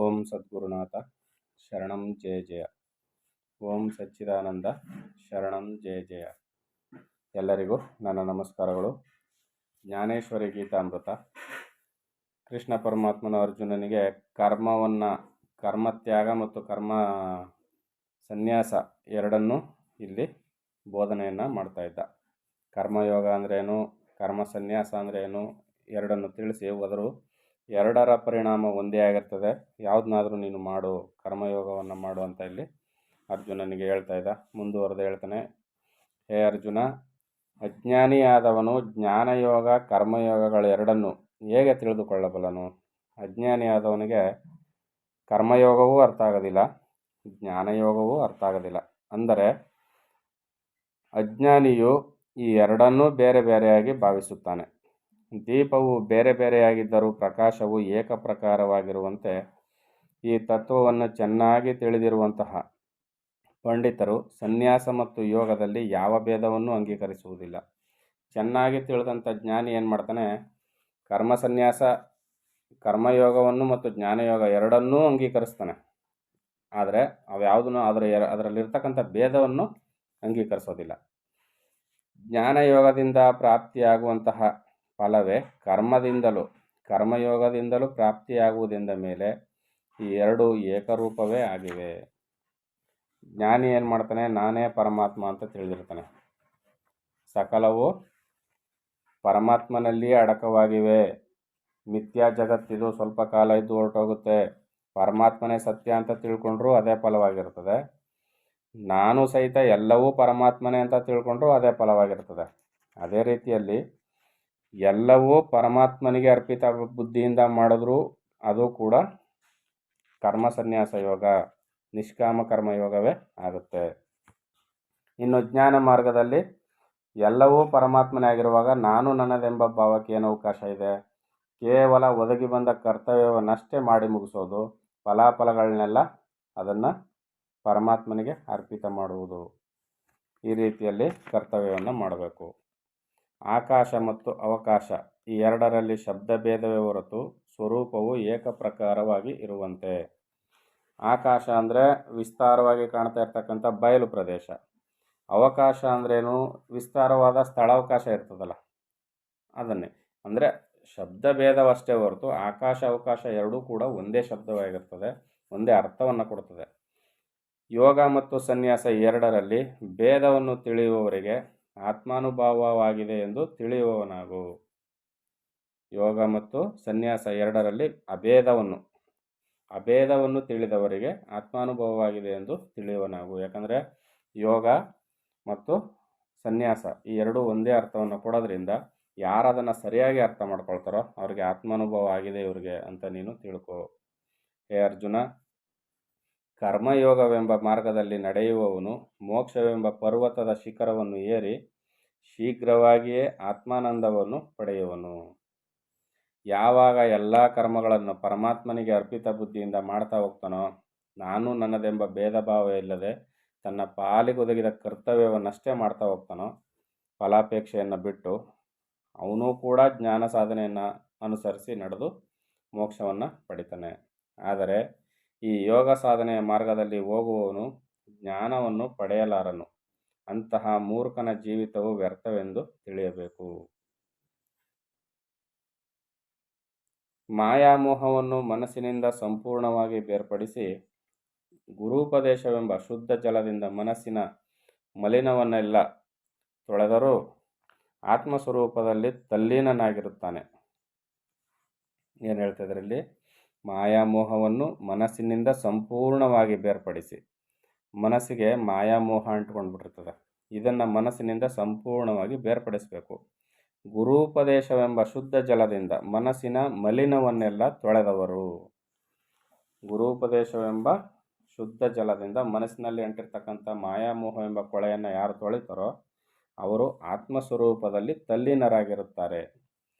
ಓಂ ಸದ್ಗುರುನಾಥ ಶರಣಂ ಜಯ ಜಯ. ಓಂ ಸಚ್ಚಿದಾನಂದ ಶರಣಂ ಜಯ ಜಯ. ಎಲ್ಲರಿಗೂ ನನ್ನ ನಮಸ್ಕಾರಗಳು. ಜ್ಞಾನೇಶ್ವರಿ ಗೀತಾಮೃತ. ಕೃಷ್ಣ ಪರಮಾತ್ಮನ ಅರ್ಜುನನಿಗೆ ಕರ್ಮತ್ಯಾಗ ಮತ್ತು ಕರ್ಮ ಸನ್ಯಾಸ ಎರಡನ್ನೂ ಇಲ್ಲಿ ಬೋಧನೆಯನ್ನು ಮಾಡ್ತಾ ಇದ್ದ. ಕರ್ಮಯೋಗ ಅಂದ್ರೇನು, ಕರ್ಮ ಸನ್ಯಾಸ ಅಂದ್ರೇನು ಎರಡನ್ನು ತಿಳಿಸಿ ಹೋದರು. ಎರಡರ ಪರಿಣಾಮ ಒಂದೇ ಆಗಿರ್ತದೆ. ಯಾವುದನ್ನಾದರೂ ನೀನು ಮಾಡು, ಕರ್ಮಯೋಗವನ್ನು ಮಾಡು ಅಂತ ಇಲ್ಲಿ ಅರ್ಜುನನಿಗೆ ಹೇಳ್ತಾ ಇದ್ದ. ಮುಂದುವರೆದು ಹೇಳ್ತಾನೆ, ಹೇ ಅರ್ಜುನ, ಅಜ್ಞಾನಿಯಾದವನು ಜ್ಞಾನಯೋಗ ಕರ್ಮಯೋಗಗಳೆರಡನ್ನು ಹೇಗೆ ತಿಳಿದುಕೊಳ್ಳಬಲ್ಲನು? ಅಜ್ಞಾನಿಯಾದವನಿಗೆ ಕರ್ಮಯೋಗವೂ ಅರ್ಥ ಆಗೋದಿಲ್ಲ, ಜ್ಞಾನಯೋಗವೂ ಅರ್ಥ ಆಗೋದಿಲ್ಲ. ಅಂದರೆ ಅಜ್ಞಾನಿಯು ಈ ಎರಡನ್ನೂ ಬೇರೆ ಬೇರೆಯಾಗಿ ಭಾವಿಸುತ್ತಾನೆ. ದೀಪವು ಬೇರೆ ಬೇರೆಯಾಗಿದ್ದರೂ ಪ್ರಕಾಶವು ಏಕಪ್ರಕಾರವಾಗಿರುವಂತೆ ಈ ತತ್ವವನ್ನು ಚೆನ್ನಾಗಿ ತಿಳಿದಿರುವಂತಹ ಪಂಡಿತರು ಸನ್ಯಾಸ ಮತ್ತು ಯೋಗದಲ್ಲಿ ಯಾವ ಭೇದವನ್ನು ಅಂಗೀಕರಿಸುವುದಿಲ್ಲ. ಚೆನ್ನಾಗಿ ತಿಳಿದಂಥ ಜ್ಞಾನಿ ಏನು ಮಾಡ್ತಾನೆ, ಕರ್ಮ ಸನ್ಯಾಸ ಕರ್ಮಯೋಗವನ್ನು ಮತ್ತು ಜ್ಞಾನಯೋಗ ಎರಡನ್ನೂ ಅಂಗೀಕರಿಸ್ತಾನೆ. ಆದರೆ ಅವ್ಯಾವುದನ್ನು ಅದರಲ್ಲಿರ್ತಕ್ಕಂಥ ಭೇದವನ್ನು ಅಂಗೀಕರಿಸೋದಿಲ್ಲ. ಜ್ಞಾನಯೋಗದಿಂದ ಪ್ರಾಪ್ತಿಯಾಗುವಂತಹ ಫಲವೇ ಕರ್ಮಯೋಗದಿಂದಲೂ ಪ್ರಾಪ್ತಿಯಾಗುವುದೆಂದ ಮೇಲೆ ಈ ಎರಡು ಏಕರೂಪವೇ ಆಗಿವೆ. ಜ್ಞಾನಿ ಏನು ಮಾಡ್ತಾನೆ, ನಾನೇ ಪರಮಾತ್ಮ ಅಂತ ತಿಳಿದಿರ್ತಾನೆ. ಸಕಲವು ಪರಮಾತ್ಮನಲ್ಲಿಯೇ ಅಡಕವಾಗಿವೆ. ಮಿಥ್ಯಾ ಜಗತ್ತಿದು ಸ್ವಲ್ಪ ಕಾಲ ಇದ್ದು ಹೊರಟೋಗುತ್ತೆ. ಪರಮಾತ್ಮನೇ ಸತ್ಯ ಅಂತ ತಿಳ್ಕೊಂಡ್ರೂ ಅದೇ ಫಲವಾಗಿರ್ತದೆ. ನಾನು ಸಹಿತ ಎಲ್ಲವೂ ಪರಮಾತ್ಮನೇ ಅಂತ ತಿಳ್ಕೊಂಡ್ರೂ ಅದೇ ಫಲವಾಗಿರ್ತದೆ. ಅದೇ ರೀತಿಯಲ್ಲಿ ಎಲ್ಲವೂ ಪರಮಾತ್ಮನಿಗೆ ಅರ್ಪಿತ ಬುದ್ಧಿಯಿಂದ ಮಾಡಿದ್ರೂ ಅದು ಕೂಡ ಕರ್ಮ ಸನ್ಯಾಸ ಯೋಗ, ನಿಷ್ಕಾಮ ಕರ್ಮಯೋಗವೇ ಆಗುತ್ತೆ. ಇನ್ನು ಜ್ಞಾನ ಮಾರ್ಗದಲ್ಲಿ ಎಲ್ಲವೂ ಪರಮಾತ್ಮನೇ ಆಗಿರುವಾಗ ನಾನು ನನ್ನದೆಂಬ ಭಾವಕ್ಕೆ ಏನು ಅವಕಾಶ ಇದೆ? ಕೇವಲ ಒದಗಿ ಬಂದ ಕರ್ತವ್ಯವನ್ನಷ್ಟೇ ಮಾಡಿ ಮುಗಿಸೋದು, ಫಲಾಫಲಗಳನ್ನೆಲ್ಲ ಅದನ್ನು ಪರಮಾತ್ಮನಿಗೆ ಅರ್ಪಿತ ಮಾಡುವುದು. ಈ ರೀತಿಯಲ್ಲಿ ಕರ್ತವ್ಯವನ್ನು ಮಾಡಬೇಕು. ಆಕಾಶ ಮತ್ತು ಅವಕಾಶ ಈ ಎರಡರಲ್ಲಿ ಶಬ್ದಭೇದವೇ ಹೊರತು ಸ್ವರೂಪವು ಏಕಪ್ರಕಾರವಾಗಿ ಇರುವಂತೆ. ಆಕಾಶ ಅಂದರೆ ವಿಸ್ತಾರವಾಗಿ ಕಾಣ್ತಾ ಇರ್ತಕ್ಕಂಥ ಬಯಲು ಪ್ರದೇಶ. ಅವಕಾಶ ಅಂದ್ರೇನು, ವಿಸ್ತಾರವಾದ ಸ್ಥಳಾವಕಾಶ ಇರ್ತದಲ್ಲ ಅದನ್ನೇ. ಅಂದರೆ ಶಬ್ದಭೇದವಷ್ಟೇ ಹೊರತು ಆಕಾಶ ಅವಕಾಶ ಎರಡೂ ಕೂಡ ಒಂದೇ ಶಬ್ದವಾಗಿರ್ತದೆ, ಒಂದೇ ಅರ್ಥವನ್ನು ಕೊಡ್ತದೆ. ಯೋಗ ಮತ್ತು ಸನ್ಯಾಸ ಎರಡರಲ್ಲಿ ಭೇದವನ್ನು ತಿಳಿಯುವವರಿಗೆ ಆತ್ಮಾನುಭವವಾಗಿದೆ ಎಂದು ತಿಳಿಯುವವನಾಗು. ಯೋಗ ಮತ್ತು ಸನ್ಯಾಸ ಎರಡರಲ್ಲಿ ಅಭೇದವನ್ನು ತಿಳಿದವರಿಗೆ ಆತ್ಮಾನುಭವವಾಗಿದೆ ಎಂದು ತಿಳಿಯುವನಾಗು. ಯಾಕಂದರೆ ಯೋಗ ಮತ್ತು ಸನ್ಯಾಸ ಈ ಎರಡೂ ಒಂದೇ ಅರ್ಥವನ್ನು ಕೊಡೋದ್ರಿಂದ ಯಾರದನ್ನು ಸರಿಯಾಗಿ ಅರ್ಥ ಮಾಡ್ಕೊಳ್ತಾರೋ ಅವ್ರಿಗೆ ಆತ್ಮಾನುಭವ ಆಗಿದೆ ಇವ್ರಿಗೆ ಅಂತ ನೀನು ತಿಳ್ಕೊ. ಹೇ ಅರ್ಜುನ, ಕರ್ಮಯೋಗವೆಂಬ ಮಾರ್ಗದಲ್ಲಿ ನಡೆಯುವವನು ಮೋಕ್ಷವೆಂಬ ಪರ್ವತದ ಶಿಖರವನ್ನು ಏರಿ ಶೀಘ್ರವಾಗಿಯೇ ಆತ್ಮಾನಂದವನ್ನು ಪಡೆಯುವನು. ಯಾವಾಗ ಎಲ್ಲ ಕರ್ಮಗಳನ್ನು ಪರಮಾತ್ಮನಿಗೆ ಅರ್ಪಿತ ಬುದ್ಧಿಯಿಂದ ಮಾಡ್ತಾ ಹೋಗ್ತಾನೋ, ನಾನು ನನ್ನದೆಂಬ ಭೇದ ಭಾವ ಇಲ್ಲದೆ ತನ್ನ ಪಾಲಿಗೊದಗಿದ ಕರ್ತವ್ಯವನ್ನಷ್ಟೇ ಮಾಡ್ತಾ ಹೋಗ್ತಾನೋ, ಫಲಾಪೇಕ್ಷೆಯನ್ನು ಬಿಟ್ಟು ಅವನು ಕೂಡ ಜ್ಞಾನ ಸಾಧನೆಯನ್ನು ಅನುಸರಿಸಿ ನಡೆದು ಮೋಕ್ಷವನ್ನು ಪಡಿತಾನೆ. ಆದರೆ ಈ ಯೋಗ ಸಾಧನೆಯ ಮಾರ್ಗದಲ್ಲಿ ಹೋಗುವವನು ಜ್ಞಾನವನ್ನು ಪಡೆಯಲಾರನು. ಅಂತಹ ಮೂರ್ಖನ ಜೀವಿತವು ವ್ಯರ್ಥವೆಂದು ತಿಳಿಯಬೇಕು. ಮಾಯಾಮೋಹವನ್ನು ಮನಸ್ಸಿನಿಂದ ಸಂಪೂರ್ಣವಾಗಿ ಬೇರ್ಪಡಿಸಿ ಗುರೂಪದೇಶವೆಂಬ ಶುದ್ಧ ಜಲದಿಂದ ಮನಸ್ಸಿನ ಮಲಿನವನ್ನೆಲ್ಲ ತೊಳೆದರೂ ಆತ್ಮಸ್ವರೂಪದಲ್ಲಿ ತಲ್ಲೀನನಾಗಿರುತ್ತಾನೆ. ಏನು ಹೇಳ್ತಿದ್ರೆ ಇಲ್ಲಿ, ಮಾಯಾಮೋಹವನ್ನು ಮನಸ್ಸಿನಿಂದ ಸಂಪೂರ್ಣವಾಗಿ ಬೇರ್ಪಡಿಸಿ. ಮನಸ್ಸಿಗೆ ಮಾಯಾಮೋಹ ಅಂಟ್ಕೊಂಡ್ಬಿಟ್ಟಿರ್ತದೆ. ಇದನ್ನು ಮನಸ್ಸಿನಿಂದ ಸಂಪೂರ್ಣವಾಗಿ ಬೇರ್ಪಡಿಸಬೇಕು. ಗುರೂಪದೇಶವೆಂಬ ಶುದ್ಧ ಜಲದಿಂದ ಮನಸ್ಸಿನ ಮಲಿನವನ್ನೆಲ್ಲ ತೊಳೆದವರು. ಗುರೂಪದೇಶವೆಂಬ ಶುದ್ಧ ಜಲದಿಂದ ಮನಸ್ಸಿನಲ್ಲಿ ಅಂಟಿರ್ತಕ್ಕಂಥ ಮಾಯಾಮೋಹವೆಂಬ ಕೊಳೆಯನ್ನು ಯಾರು ತೊಳಿತಾರೋ ಅವರು ಆತ್ಮಸ್ವರೂಪದಲ್ಲಿ ತಲ್ಲೀನರಾಗಿರುತ್ತಾರೆ.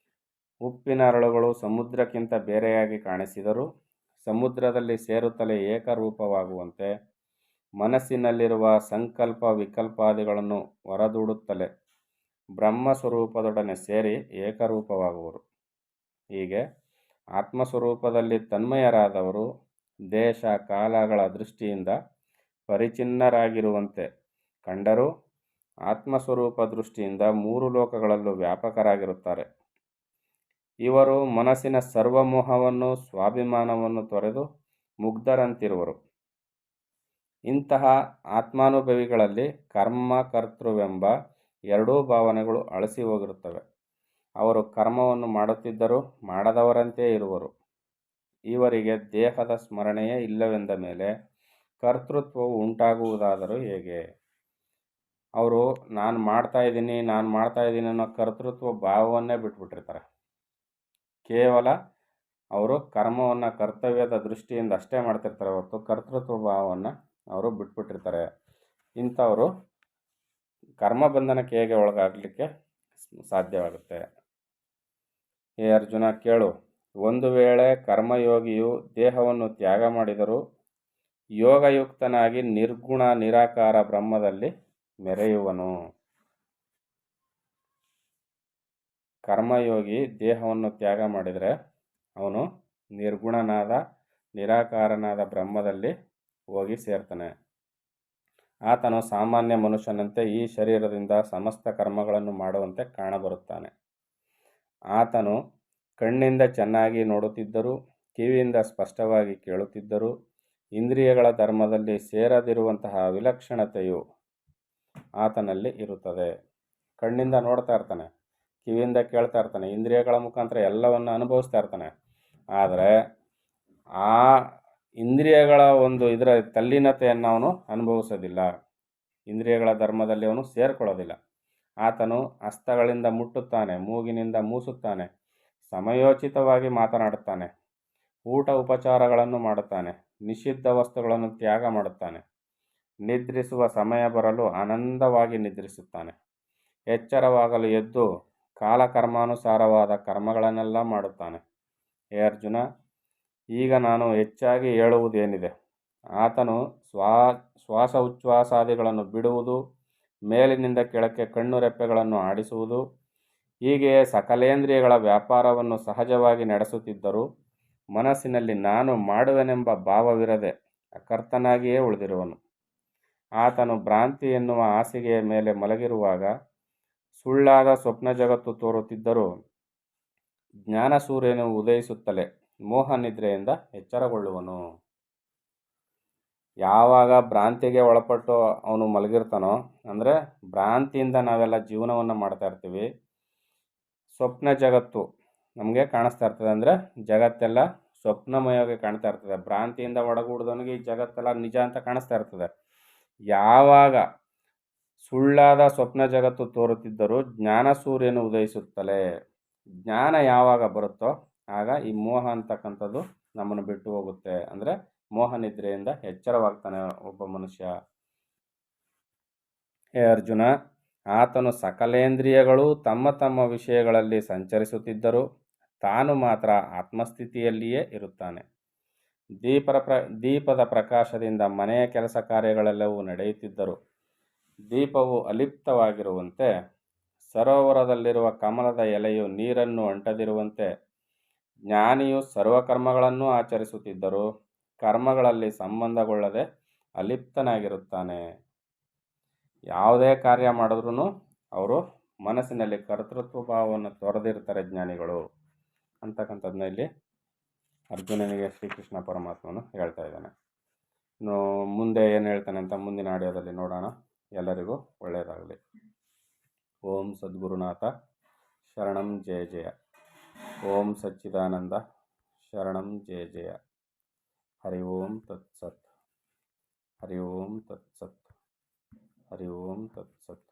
ಉಪ್ಪಿನ ಅರಳುಗಳು ಸಮುದ್ರಕ್ಕಿಂತ ಬೇರೆಯಾಗಿ ಕಾಣಿಸಿದರೂ ಸಮುದ್ರದಲ್ಲಿ ಸೇರುತ್ತಲೇ ಏಕರೂಪವಾಗುವಂತೆ ಮನಸ್ಸಿನಲ್ಲಿರುವ ಸಂಕಲ್ಪ ವಿಕಲ್ಪಾದಿಗಳನ್ನು ಹೊರದೂಡುತ್ತಲೇ ಬ್ರಹ್ಮಸ್ವರೂಪದೊಡನೆ ಸೇರಿ ಏಕರೂಪವಾಗುವರು. ಹೀಗೆ ಆತ್ಮಸ್ವರೂಪದಲ್ಲಿ ತನ್ಮಯರಾದವರು ದೇಶ ಕಾಲಗಳ ದೃಷ್ಟಿಯಿಂದ ಪರಿಚಿನ್ನರಾಗಿರುವಂತೆ ಕಂಡರೂ ಆತ್ಮಸ್ವರೂಪ ದೃಷ್ಟಿಯಿಂದ ಮೂರು ಲೋಕಗಳಲ್ಲೂ ವ್ಯಾಪಕರಾಗಿರುತ್ತಾರೆ. ಇವರು ಮನಸ್ಸಿನ ಸರ್ವಮೋಹವನ್ನು ಸ್ವಾಭಿಮಾನವನ್ನು ತೊರೆದು ಮುಗ್ಧರಂತಿರುವರು. ಇಂತಹ ಆತ್ಮಾನುಭವಿಗಳಲ್ಲಿ ಕರ್ಮ ಕರ್ತೃವೆಂಬ ಎರಡೂ ಭಾವನೆಗಳು ಅಳಿಸಿ ಹೋಗಿರುತ್ತವೆ. ಅವರು ಕರ್ಮವನ್ನು ಮಾಡುತ್ತಿದ್ದರೂ ಮಾಡದವರಂತೆಯೇ ಇರುವರು. ಇವರಿಗೆ ದೇಹದ ಸ್ಮರಣೆಯೇ ಇಲ್ಲವೆಂದ ಮೇಲೆ ಕರ್ತೃತ್ವವು ಉಂಟಾಗುವುದಾದರೂ ಹೇಗೆ? ಅವರು ನಾನು ಮಾಡ್ತಾ ಇದ್ದೀನಿ ಅನ್ನೋ ಕರ್ತೃತ್ವ ಭಾವವನ್ನೇ ಬಿಟ್ಬಿಟ್ಟಿರ್ತಾರೆ. ಕೇವಲ ಅವರು ಕರ್ಮವನ್ನು ಕರ್ತವ್ಯದ ದೃಷ್ಟಿಯಿಂದ ಅಷ್ಟೇ ಮಾಡ್ತಿರ್ತಾರೆ ಹೊರತು ಕರ್ತೃತ್ವ ಭಾವವನ್ನು ಅವರು ಬಿಟ್ಬಿಟ್ಟಿರ್ತಾರೆ. ಇಂಥವರು ಕರ್ಮಬಂಧನಕ್ಕೆ ಹೇಗೆ ಒಳಗಾಗಲಿಕ್ಕೆ ಸಾಧ್ಯವಾಗುತ್ತೆ? ಹೇ ಅರ್ಜುನ, ಕೇಳು. ಒಂದು ವೇಳೆ ಕರ್ಮಯೋಗಿಯು ದೇಹವನ್ನು ತ್ಯಾಗ ಮಾಡಿದರೂ ಯೋಗಯುಕ್ತನಾಗಿ ನಿರ್ಗುಣ ನಿರಾಕಾರ ಬ್ರಹ್ಮದಲ್ಲಿ ಮೆರೆಯುವನು. ಕರ್ಮಯೋಗಿ ದೇಹವನ್ನು ತ್ಯಾಗ ಮಾಡಿದರೆ ಅವನು ನಿರ್ಗುಣನಾದ ನಿರಾಕಾರನಾದ ಬ್ರಹ್ಮದಲ್ಲಿ ಹೋಗಿ ಸೇರ್ತಾನೆ. ಆತನು ಸಾಮಾನ್ಯ ಮನುಷ್ಯನಂತೆ ಈ ಶರೀರದಿಂದ ಸಮಸ್ತ ಕರ್ಮಗಳನ್ನು ಮಾಡುವಂತೆ ಕಾಣಬರುತ್ತಾನೆ. ಆತನು ಕಣ್ಣಿಂದ ಚೆನ್ನಾಗಿ ನೋಡುತ್ತಿದ್ದರೂ ಕಿವಿಯಿಂದ ಸ್ಪಷ್ಟವಾಗಿ ಕೇಳುತ್ತಿದ್ದರೂ ಇಂದ್ರಿಯಗಳ ಧರ್ಮದಲ್ಲಿ ಸೇರದಿರುವಂತಹ ವಿಲಕ್ಷಣತೆಯು ಆತನಲ್ಲಿ ಇರುತ್ತದೆ. ಕಣ್ಣಿಂದ ನೋಡ್ತಾ ಇರ್ತಾನೆ, ಕಿವಿಯಿಂದ ಕೇಳ್ತಾ ಇರ್ತಾನೆ, ಇಂದ್ರಿಯಗಳ ಮುಖಾಂತರ ಎಲ್ಲವನ್ನು ಅನುಭವಿಸ್ತಾ ಇರ್ತಾನೆ. ಆದರೆ ಆ ಇಂದ್ರಿಯಗಳ ಇದರ ತಲ್ಲೀನತೆಯನ್ನು ಅವನು ಅನುಭವಿಸೋದಿಲ್ಲ. ಇಂದ್ರಿಯಗಳ ಧರ್ಮದಲ್ಲಿ ಅವನು ಸೇರಿಕೊಳ್ಳೋದಿಲ್ಲ. ಆತನು ಹಸ್ತಗಳಿಂದ ಮುಟ್ಟುತ್ತಾನೆ, ಮೂಗಿನಿಂದ ಮೂಸುತ್ತಾನೆ, ಸಮಯೋಚಿತವಾಗಿ ಮಾತನಾಡುತ್ತಾನೆ, ಊಟ ಉಪಚಾರಗಳನ್ನು ಮಾಡುತ್ತಾನೆ, ನಿಷಿದ್ಧ ವಸ್ತುಗಳನ್ನು ತ್ಯಾಗ ಮಾಡುತ್ತಾನೆ, ನಿದ್ರಿಸುವ ಸಮಯ ಬರಲು ಆನಂದವಾಗಿ ನಿದ್ರಿಸುತ್ತಾನೆ, ಎಚ್ಚರವಾಗಲು ಎದ್ದು ಕಾಲಕರ್ಮಾನುಸಾರವಾದ ಕರ್ಮಗಳನ್ನೆಲ್ಲ ಮಾಡುತ್ತಾನೆ. ಹೇ ಅರ್ಜುನ, ಈಗ ನಾನು ಹೆಚ್ಚಾಗಿ ಹೇಳುವುದೇನಿದೆ? ಆತನು ಶ್ವಾಸ ಉಚ್ಛ್ವಾಸಾದಿಗಳನ್ನು ಬಿಡುವುದು, ಮೇಲಿನಿಂದ ಕೆಳಕ್ಕೆ ಕಣ್ಣು ರೆಪ್ಪೆಗಳನ್ನು ಆಡಿಸುವುದು, ಹೀಗೆಯೇ ಸಕಲೇಂದ್ರಿಯಗಳ ವ್ಯಾಪಾರವನ್ನು ಸಹಜವಾಗಿ ನಡೆಸುತ್ತಿದ್ದರೂ ಮನಸ್ಸಿನಲ್ಲಿ ನಾನು ಮಾಡುವೆನೆಂಬ ಭಾವವಿರದೆ ಅಕರ್ತನಾಗಿಯೇ ಉಳಿದಿರುವನು. ಆತನು ಭ್ರಾಂತಿ ಎನ್ನುವ ಹಾಸಿಗೆಯ ಮೇಲೆ ಮಲಗಿರುವಾಗ ಸುಳ್ಳಾದ ಸ್ವಪ್ನ ಜಗತ್ತು ತೋರುತ್ತಿದ್ದರೂ ಜ್ಞಾನಸೂರ್ಯನು ಉದಯಿಸುತ್ತಲೇ ಮೋಹನಿದ್ರೆಯಿಂದ ಎಚ್ಚರಗೊಳ್ಳುವನು. ಯಾವಾಗ ಭ್ರಾಂತಿಗೆ ಒಳಪಟ್ಟು ಅವನು ಮಲಗಿರ್ತಾನೋ, ಅಂದರೆ ಭ್ರಾಂತಿಯಿಂದ ನಾವೆಲ್ಲ ಜೀವನವನ್ನು ಮಾಡ್ತಾ ಇರ್ತೀವಿ. ಸ್ವಪ್ನ ಜಗತ್ತು ನಮಗೆ ಕಾಣಿಸ್ತಾ ಇರ್ತದೆ, ಅಂದರೆ ಜಗತ್ತೆಲ್ಲ ಸ್ವಪ್ನಮಯವಾಗಿ ಕಾಣ್ತಾ ಇರ್ತದೆ. ಭ್ರಾಂತಿಯಿಂದ ಒಳಗೂಡಿದವನಿಗೆ ಈ ಜಗತ್ತೆಲ್ಲ ನಿಜ ಅಂತ ಕಾಣಿಸ್ತಾ ಇರ್ತದೆ. ಯಾವಾಗ ಸುಳ್ಳಾದ ಸ್ವಪ್ನ ಜಗತ್ತು ತೋರುತ್ತಿದ್ದರೂ ಜ್ಞಾನ ಸೂರ್ಯನು ಉದಯಿಸುತ್ತಲೇ, ಜ್ಞಾನ ಯಾವಾಗ ಬರುತ್ತೋ ಆಗ ಈ ಮೋಹ ಅಂತಕ್ಕಂಥದ್ದು ನಮ್ಮನ್ನು ಬಿಟ್ಟು ಹೋಗುತ್ತೆ. ಅಂದರೆ ಮೋಹನಿದ್ರೆಯಿಂದ ಎಚ್ಚರವಾಗ್ತಾನೆ ಒಬ್ಬ ಮನುಷ್ಯ. ಹೇ ಅರ್ಜುನ, ಆತನು ಸಕಲೇಂದ್ರಿಯಗಳು ತಮ್ಮ ತಮ್ಮ ವಿಷಯಗಳಲ್ಲಿ ಸಂಚರಿಸುತ್ತಿದ್ದರೂ ತಾನು ಮಾತ್ರ ಆತ್ಮಸ್ಥಿತಿಯಲ್ಲಿಯೇ ಇರುತ್ತಾನೆ. ದೀಪದ ಪ್ರಕಾಶದಿಂದ ಮನೆಯ ಕೆಲಸ ಕಾರ್ಯಗಳೆಲ್ಲವೂ ನಡೆಯುತ್ತಿದ್ದರು ದೀಪವು ಅಲಿಪ್ತವಾಗಿರುವಂತೆ, ಸರೋವರದಲ್ಲಿರುವ ಕಮಲದ ಎಲೆಯು ನೀರನ್ನು ಅಂಟದಿರುವಂತೆ, ಜ್ಞಾನಿಯು ಸರ್ವಕರ್ಮಗಳನ್ನು ಆಚರಿಸುತ್ತಿದ್ದರೂ ಕರ್ಮಗಳಲ್ಲಿ ಸಂಬಂಧಗೊಳ್ಳದೆ ಅಲಿಪ್ತನಾಗಿರುತ್ತಾನೆ. ಯಾವುದೇ ಕಾರ್ಯ ಮಾಡಿದ್ರೂ ಅವರು ಮನಸ್ಸಿನಲ್ಲಿ ಕರ್ತೃತ್ವ ಭಾವವನ್ನು ತೊರೆದಿರ್ತಾರೆ ಜ್ಞಾನಿಗಳು ಅಂತಕ್ಕಂಥದ್ದನ್ನ ಇಲ್ಲಿ ಅರ್ಜುನನಿಗೆ ಶ್ರೀಕೃಷ್ಣ ಪರಮಾತ್ಮನು ಹೇಳ್ತಾ ಇದ್ದಾನೆ. ಇನ್ನು ಮುಂದೆ ಏನು ಹೇಳ್ತಾನೆ ಅಂತ ಮುಂದಿನ ಆಡಿಯೋದಲ್ಲಿ ನೋಡೋಣ. ಎಲ್ಲರಿಗೂ ಒಳ್ಳೆಯದಾಗಲಿ. ಓಂ ಸದ್ಗುರುನಾಥ ಶರಣಂ ಜಯ ಜಯ. ಓಂ ಸಚ್ಚಿದಾನಂದ ಶರಣಂ ಜಯ ಜಯ. ಹರಿ ಓಂ ತತ್ಸತ್. ಹರಿ ಓಂ ತತ್ಸತ್. ಹರಿ ಓಂ ತತ್ಸತ್.